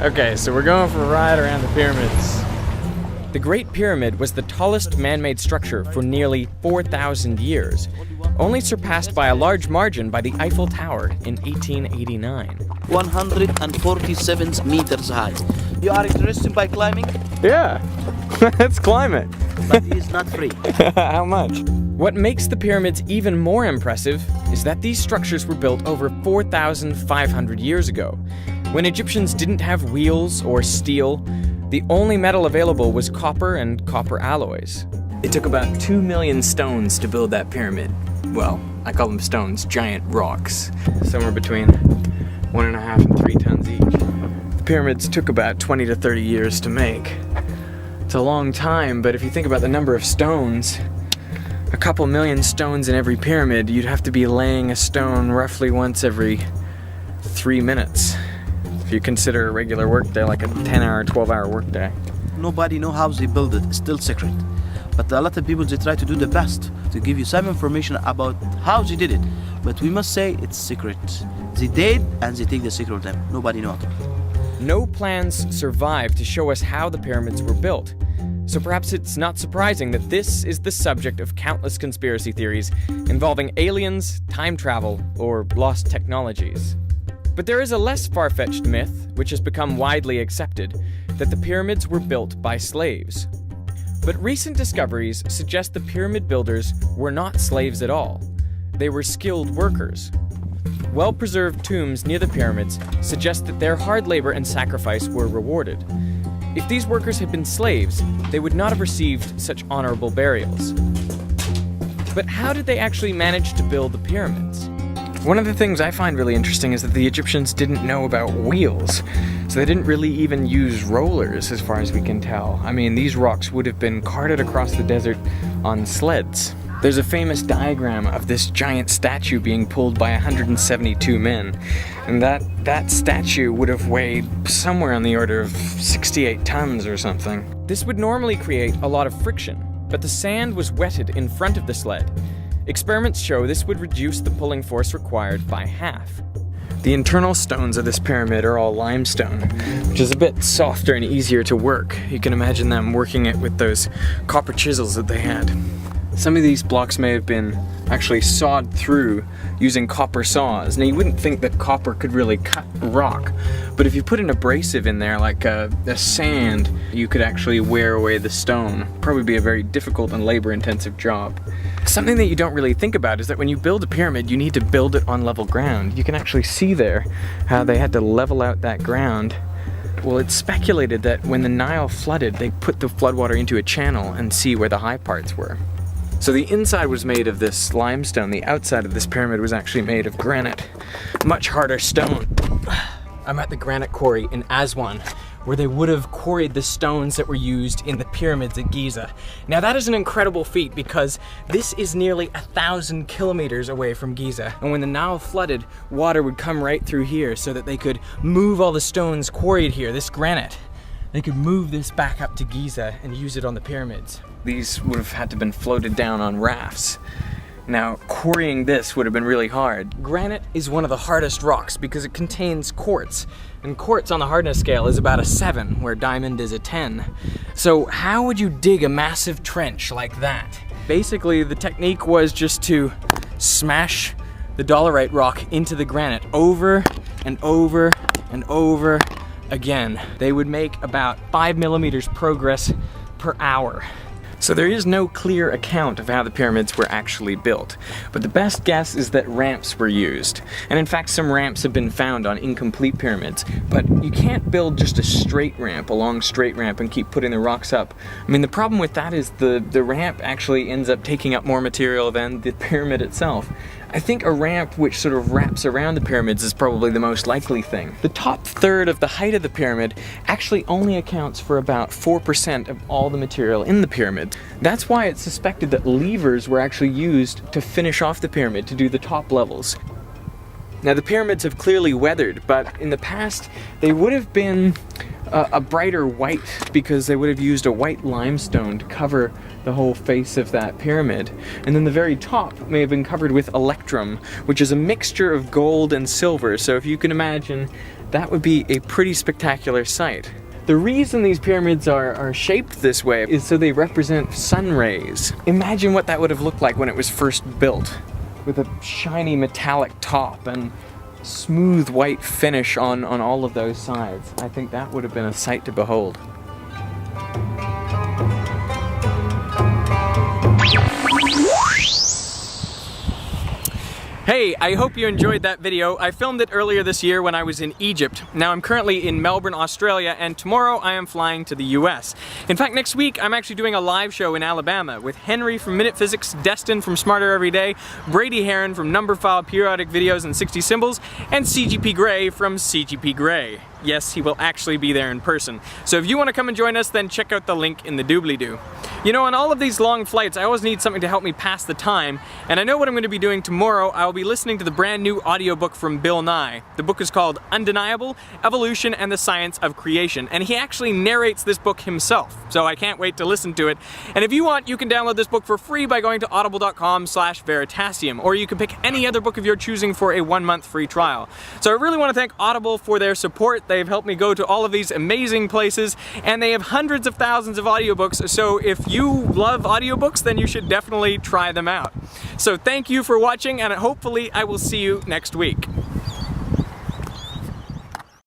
Okay, so we're going for a ride around the pyramids. The Great Pyramid was the tallest man-made structure for nearly 4,000 years, only surpassed by a large margin by the Eiffel Tower in 1889. 147 meters high. You are interested by climbing? Yeah, let's climb it. But it is not free. How much? What makes the pyramids even more impressive is that these structures were built over 4,500 years ago, when Egyptians didn't have wheels or steel. The only metal available was copper and copper alloys. It took about 2 million stones to build that pyramid. Well, I call them stones, giant rocks. Somewhere between 1.5 and 3 tons each. The pyramids took about 20 to 30 years to make. It's a long time, but if you think about the number of stones, a couple million stones in every pyramid, you'd have to be laying a stone roughly once every 3 minutes. If you consider a regular workday like a 10-hour, 12-hour workday. Nobody know how they build it. It's still secret. But a lot of people, they try to do the best to give you some information about how they did it. But we must say it's secret. They did, and they take the secret with them. Nobody knows. No plans survived to show us how the pyramids were built. So perhaps it's not surprising that this is the subject of countless conspiracy theories involving aliens, time travel, or lost technologies. But there is a less far-fetched myth, which has become widely accepted, that the pyramids were built by slaves. But recent discoveries suggest the pyramid builders were not slaves at all. They were skilled workers. Well-preserved tombs near the pyramids suggest that their hard labor and sacrifice were rewarded. If these workers had been slaves, they would not have received such honorable burials. But how did they actually manage to build the pyramids? One of the things I find really interesting is that the Egyptians didn't know about wheels, so they didn't really even use rollers as far as we can tell. I mean, these rocks would have been carted across the desert on sleds. There's a famous diagram of this giant statue being pulled by 172 men, and that statue would have weighed somewhere on the order of 68 tons or something. This would normally create a lot of friction, but the sand was wetted in front of the sled. Experiments show this would reduce the pulling force required by half. The internal stones of this pyramid are all limestone, which is a bit softer and easier to work. You can imagine them working it with those copper chisels that they had. Some of these blocks may have been actually sawed through using copper saws. Now you wouldn't think that copper could really cut rock, but if you put an abrasive in there like a sand, you could actually wear away the stone. Probably be a very difficult and labor-intensive job. Something that you don't really think about is that when you build a pyramid, you need to build it on level ground. You can actually see there how they had to level out that ground. Well, it's speculated that when the Nile flooded, they put the floodwater into a channel and see where the high parts were. So the inside was made of this limestone. The outside of this pyramid was actually made of granite. Much harder stone. I'm at the granite quarry in Aswan, where they would have quarried the stones that were used in the pyramids at Giza. Now that is an incredible feat because this is nearly 1,000 kilometers away from Giza. And when the Nile flooded, water would come right through here so that they could move all the stones quarried here, this granite. They could move this back up to Giza and use it on the pyramids. These would have had to have been floated down on rafts. Now, quarrying this would have been really hard. Granite is one of the hardest rocks because it contains quartz, and quartz on the hardness scale is about a 7, where diamond is a 10. So how would you dig a massive trench like that? Basically, the technique was just to smash the dolerite rock into the granite over and over and over again. They would make about 5 millimeters progress per hour. So there is no clear account of how the pyramids were actually built, but the best guess is that ramps were used. And in fact, some ramps have been found on incomplete pyramids, but you can't build just a straight ramp, a long straight ramp, and keep putting the rocks up. I mean, the problem with that is the ramp actually ends up taking up more material than the pyramid itself. I think a ramp which sort of wraps around the pyramids is probably the most likely thing. The top third of the height of the pyramid actually only accounts for about 4% of all the material in the pyramid. That's why it's suspected that levers were actually used to finish off the pyramid, to do the top levels. Now the pyramids have clearly weathered, but in the past they would have been a brighter white because they would have used a white limestone to cover the whole face of that pyramid. And then the very top may have been covered with electrum, which is a mixture of gold and silver. So if you can imagine, that would be a pretty spectacular sight. The reason these pyramids are shaped this way is so they represent sun rays. Imagine what that would have looked like when it was first built, with a shiny metallic top and smooth white finish on all of those sides. I think that would have been a sight to behold. Hey, I hope you enjoyed that video. I filmed it earlier this year when I was in Egypt. Now I'm currently in Melbourne, Australia, and tomorrow I am flying to the US. In fact, next week I'm actually doing a live show in Alabama with Henry from Minute Physics, Destin from Smarter Every Day, Brady Heron from Numberphile Periodic Videos and 60 Symbols, and CGP Grey from CGP Grey. Yes, he will actually be there in person. So if you want to come and join us, then check out the link in the doobly-doo. You know, on all of these long flights, I always need something to help me pass the time, and I know what I'm going to be doing tomorrow. I'll be listening to the brand new audiobook from Bill Nye. The book is called Undeniable: Evolution and the Science of Creation, and he actually narrates this book himself, so I can't wait to listen to it. And if you want, you can download this book for free by going to audible.com/Veritasium, or you can pick any other book of your choosing for a 1-month free trial. So I really want to thank Audible for their support. They've helped me go to all of these amazing places, and they have hundreds of thousands of audiobooks, so if you love audiobooks, then you should definitely try them out. So thank you for watching, and hopefully I will see you next week.